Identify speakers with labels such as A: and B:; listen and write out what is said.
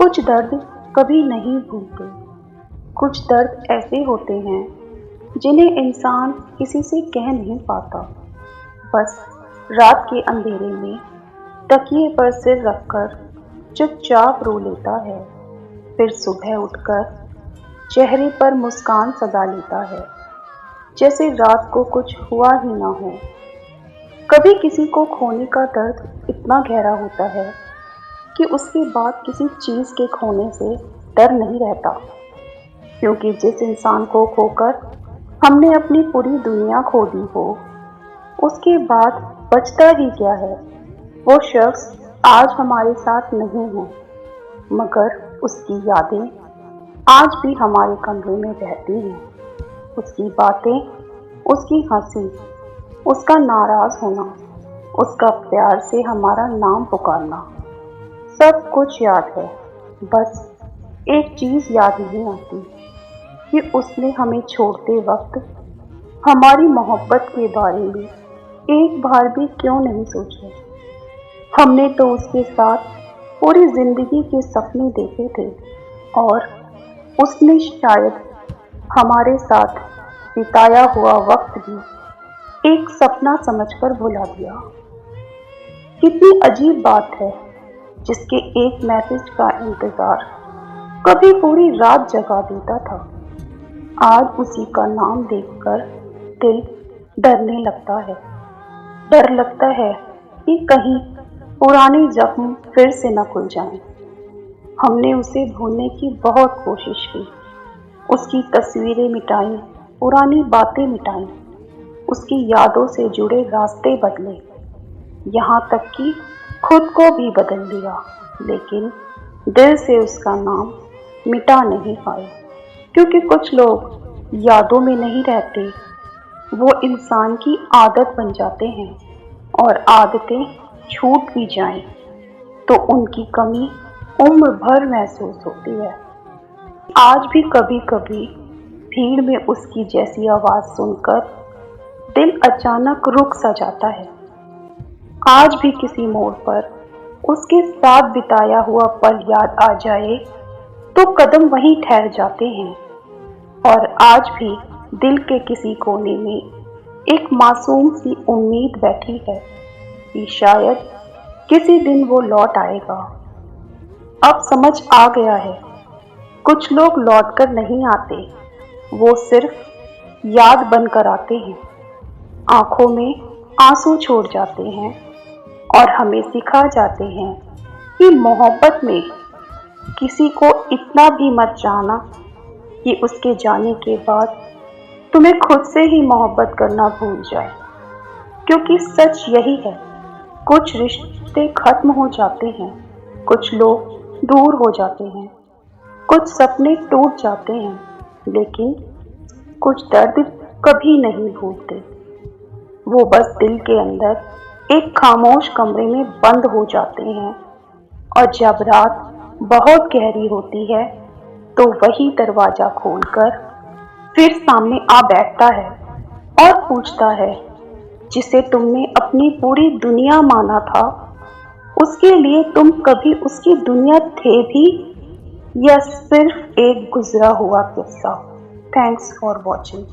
A: कुछ दर्द कभी नहीं भूलते। कुछ दर्द ऐसे होते हैं जिन्हें इंसान किसी से कह नहीं पाता। बस रात के अंधेरे में तकिए पर सिर रखकर चुपचाप रो लेता है, फिर सुबह उठकर चेहरे पर मुस्कान सजा लेता है, जैसे रात को कुछ हुआ ही ना हो। कभी किसी को खोने का दर्द इतना गहरा होता है कि उसके बाद किसी चीज़ के खोने से डर नहीं रहता, क्योंकि जिस इंसान को खोकर हमने अपनी पूरी दुनिया खो दी हो, उसके बाद बचता ही क्या है। वो शख्स आज हमारे साथ नहीं है, मगर उसकी यादें आज भी हमारे कमरे में रहती हैं। उसकी बातें, उसकी हंसी, उसका नाराज होना, उसका प्यार से हमारा नाम पुकारना, सब कुछ याद है। बस एक चीज़ याद नहीं आती कि उसने हमें छोड़ते वक्त हमारी मोहब्बत के बारे में एक बार भी क्यों नहीं सोचा। हमने तो उसके साथ पूरी जिंदगी के सपने देखे थे, और उसने शायद हमारे साथ बिताया हुआ वक्त भी एक सपना समझकर भुला दिया। कितनी अजीब बात है, जिसके एक मैसेज का इंतजार कभी पूरी रात जगा देता था, आज उसी का नाम देखकर दिल डरने लगता है। डर लगता है कि कहीं पुराने जख्म फिर से न खुल जाएं। हमने उसे भूलने की बहुत कोशिश की, उसकी तस्वीरें मिटाई, पुरानी बातें मिटाई, उसकी यादों से जुड़े रास्ते बदले, यहाँ तक कि खुद को भी बदल दिया, लेकिन दिल से उसका नाम मिटा नहीं पाए। क्योंकि कुछ लोग यादों में नहीं रहते, वो इंसान की आदत बन जाते हैं, और आदतें छूट भी जाएं तो उनकी कमी उम्र भर महसूस होती है। आज भी कभी कभी भीड़ में उसकी जैसी आवाज़ सुनकर दिल अचानक रुक सा जाता है। आज भी किसी मोड़ पर उसके साथ बिताया हुआ पल याद आ जाए तो कदम वहीं ठहर जाते हैं। और आज भी दिल के किसी कोने में एक मासूम सी उम्मीद बैठी है कि शायद किसी दिन वो लौट आएगा। अब समझ आ गया है, कुछ लोग लौट कर नहीं आते, वो सिर्फ याद बनकर आते हैं, आंखों में आंसू छोड़ जाते हैं, और हमें सिखा जाते हैं कि मोहब्बत में किसी को इतना भी मत चाहना कि उसके जाने के बाद तुम्हें खुद से ही मोहब्बत करना भूल जाए। क्योंकि सच यही है, कुछ रिश्ते खत्म हो जाते हैं, कुछ लोग दूर हो जाते हैं, कुछ सपने टूट जाते हैं, लेकिन कुछ दर्द कभी नहीं भूलते। वो बस दिल के अंदर एक खामोश कमरे में बंद हो जाते हैं, और जब रात बहुत गहरी होती है तो वही दरवाज़ा खोलकर फिर सामने आ बैठता है और पूछता है, जिसे तुमने अपनी पूरी दुनिया माना था, उसके लिए तुम कभी उसकी दुनिया थे भी, या सिर्फ एक गुजरा हुआ किस्सा। Thanks for watching.